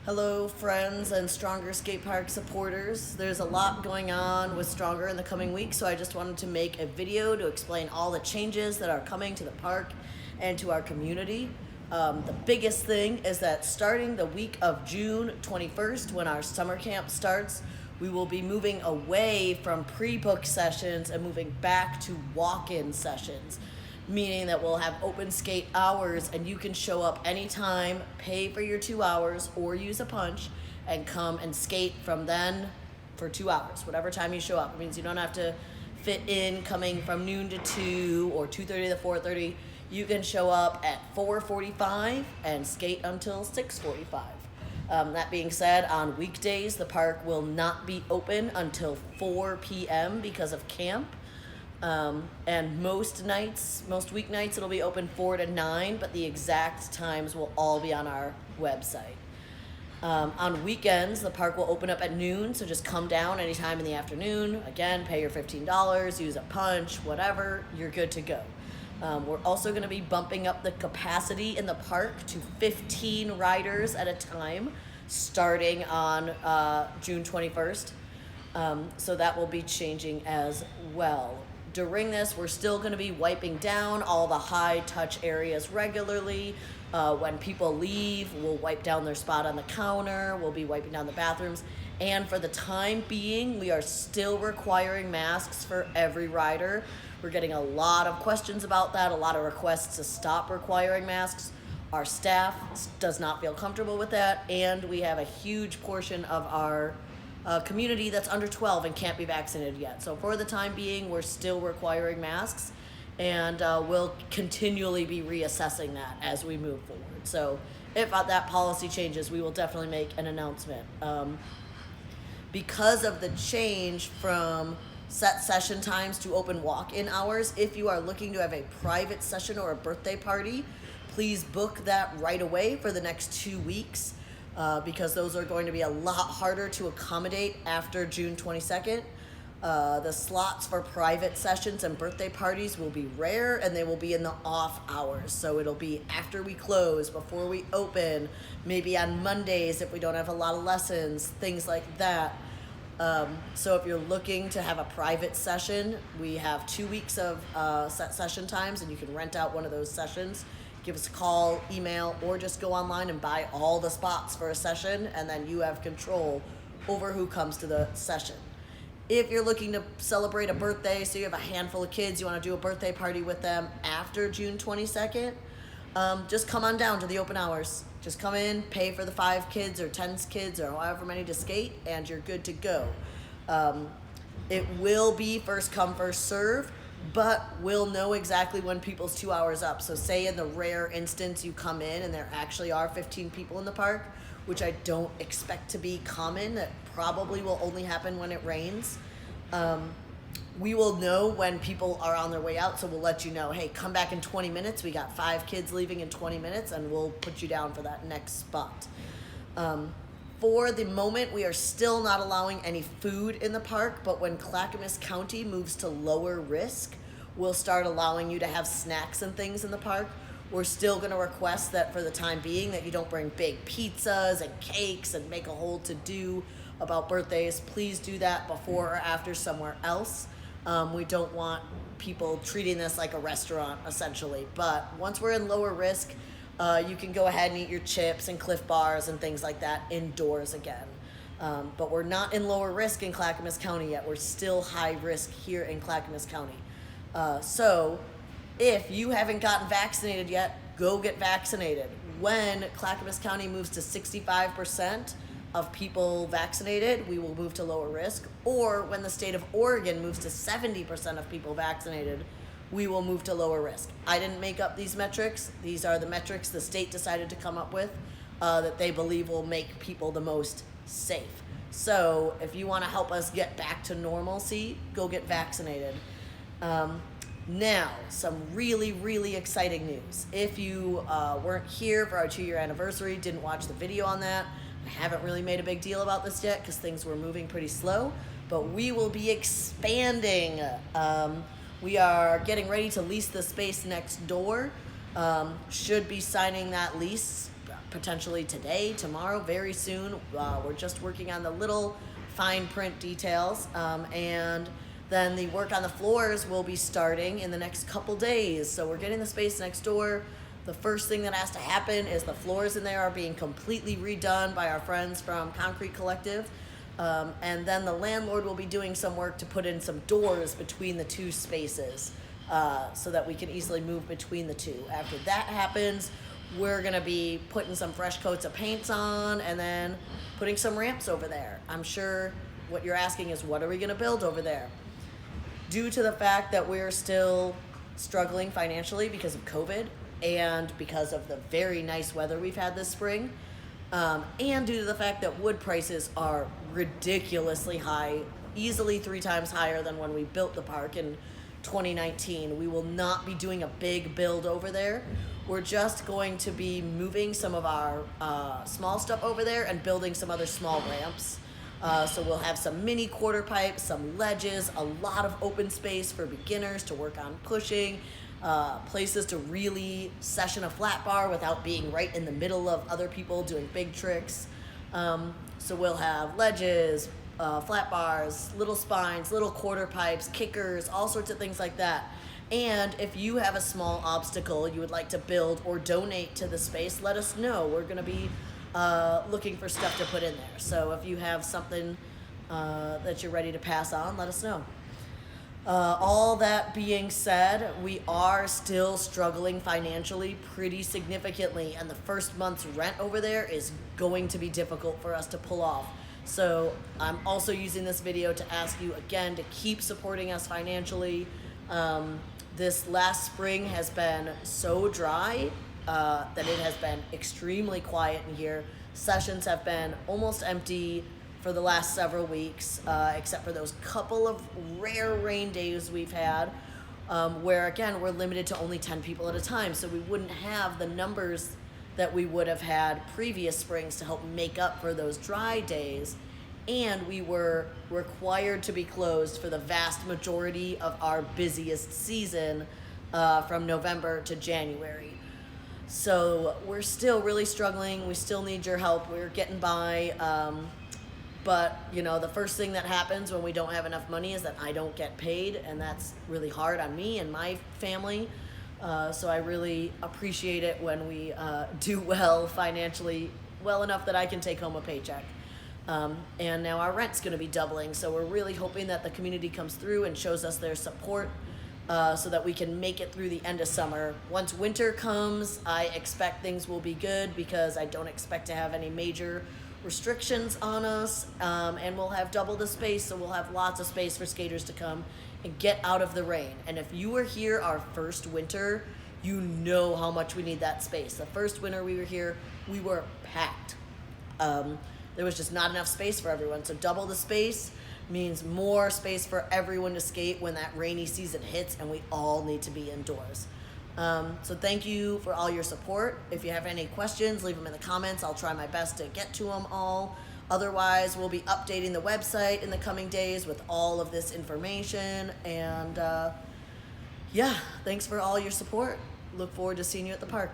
Hello, friends and Stronger Skatepark supporters. There's a lot going on with Stronger in the coming weeks, so I just wanted to make a video to explain all the changes that are coming to the park and to our community. The biggest thing is that starting the week of June 21st, when our summer camp starts, we will be moving away from pre-book sessions and moving back to walk-in sessions, meaning that we'll have open skate hours and you can show up anytime, pay for your 2 hours or use a punch and come and skate from then for 2 hours, whatever time you show up. It means you don't have to fit in coming from noon to 2 or 2:30 to 4:30. You can show up at 4:45 and skate until 6:45. That being said, on weekdays, the park will not be open until 4 p.m. because of camp. And most weeknights, it'll be open 4 to 9, but the exact times will all be on our website. On weekends, the park will open up at noon, so just come down anytime in the afternoon. Again, pay your $15, use a punch, whatever, you're good to go. We're also going to be bumping up the capacity in the park to 15 riders at a time, starting on June 21st. So that will be changing as well. During this, we're still going to be wiping down all the high touch areas regularly. When people leave, we'll wipe down their spot on the counter. We'll be wiping down the bathrooms. And for the time being, we are still requiring masks for every rider. We're getting a lot of questions about that, a lot of requests to stop requiring masks. Our staff does not feel comfortable with that, and we have a huge portion of our community that's under 12 and can't be vaccinated yet. So for the time being, we're still requiring masks, and we'll continually be reassessing that as we move forward. So if that policy changes, we will definitely make an announcement. Because of the change from set session times to open walk-in hours, if you are looking to have a private session or a birthday party, please book that right away for the next 2 weeks. Because those are going to be a lot harder to accommodate after June 22nd. The slots for private sessions and birthday parties will be rare, and they will be in the off hours. So it'll be after we close, before we open, maybe on Mondays if we don't have a lot of lessons, things like that. So if you're looking to have a private session, we have 2 weeks of set session times, and you can rent out one of those sessions. Give us a call, email, or just go online and buy all the spots for a session, and then you have control over who comes to the session. If you're looking to celebrate a birthday, so you have a handful of kids, you want to do a birthday party with them after June 22nd, just come on down to the open hours. Just come in, pay for the 5 kids or 10 kids or however many to skate, and you're good to go. It will be first come, first serve, but we'll know exactly when people's 2 hours up. So say in the rare instance you come in and there actually are 15 people in the park, which I don't expect to be common. That probably will only happen when it rains. We will know when people are on their way out, so we'll let you know, hey, come back in 20 minutes. We got 5 kids leaving in 20 minutes, and we'll put you down for that next spot. For the moment, we are still not allowing any food in the park, but when Clackamas County moves to lower risk, we'll start allowing you to have snacks and things in the park. We're still going to request that for the time being that you don't bring big pizzas and cakes and make a whole to-do about birthdays. Please do that before or after somewhere else. We don't want people treating this like a restaurant, essentially. But once we're in lower risk, you can go ahead and eat your chips and Cliff Bars and things like that indoors again. But we're not in lower risk in Clackamas County yet. We're still high risk here in Clackamas County. So if you haven't gotten vaccinated yet, go get vaccinated. When Clackamas County moves to 65% of people vaccinated, we will move to lower risk. Or when the state of Oregon moves to 70% of people vaccinated, we will move to lower risk. I didn't make up these metrics. These are the metrics the state decided to come up with that they believe will make people the most safe. So if you want to help us get back to normalcy, go get vaccinated. Now, some really, really exciting news. If you weren't here for our 2-year anniversary, didn't watch the video on that, I haven't really made a big deal about this yet because things were moving pretty slow, but we will be expanding. We are getting ready to lease the space next door. Should be signing that lease potentially today, tomorrow, very soon. We're just working on the little fine print details, and then the work on the floors will be starting in the next couple days. So we're getting the space next door. The first thing that has to happen is the floors in there are being completely redone by our friends from Concrete Collective. And then the landlord will be doing some work to put in some doors between the two spaces, so that we can easily move between the two. After that happens, we're gonna be putting some fresh coats of paints on and then putting some ramps over there. I'm sure what you're asking is, what are we gonna build over there? Due to the fact that we're still struggling financially because of COVID and because of the very nice weather we've had this spring, and due to the fact that wood prices are ridiculously high, easily 3 times higher than when we built the park in 2019, we will not be doing a big build over there. We're just going to be moving some of our small stuff over there and building some other small ramps. So we'll have some mini quarter pipes, some ledges, a lot of open space for beginners to work on pushing, places to really session a flat bar without being right in the middle of other people doing big tricks. So we'll have ledges, flat bars, little spines, little quarter pipes, kickers, all sorts of things like that. And if you have a small obstacle you would like to build or donate to the space, let us know. We're going to be looking for stuff to put in there. So if you have something that you're ready to pass on, let us know. All that being said, we are still struggling financially pretty significantly, and the first month's rent over there is going to be difficult for us to pull off. So I'm also using this video to ask you again to keep supporting us financially. This last spring has been so dry that it has been extremely quiet in here. Sessions have been almost empty for the last several weeks, except for those couple of rare rain days we've had, where again we're limited to only 10 people at a time, so we wouldn't have the numbers that we would have had previous springs to help make up for those dry days. And we were required to be closed for the vast majority of our busiest season, from November to January. So we're still really struggling. We still need your help. We're getting by. But, you know, the first thing that happens when we don't have enough money is that I don't get paid, and that's really hard on me and my family. So I really appreciate it when we do well financially, well enough that I can take home a paycheck. And now our rent's going to be doubling, so we're really hoping that the community comes through and shows us their support, so that we can make it through the end of summer. Once winter comes, I expect things will be good, because I don't expect to have any major restrictions on us, and we'll have double the space, so we'll have lots of space for skaters to come and get out of the rain. And if you were here our first winter, you know how much we need that space. The first winter we were here, we were packed. There was just not enough space for everyone, so double the space means more space for everyone to skate when that rainy season hits and we all need to be indoors. So thank you for all your support. If you have any questions, leave them in the comments. I'll try my best to get to them all. Otherwise, we'll be updating the website in the coming days with all of this information. And yeah, thanks for all your support. Look forward to seeing you at the park.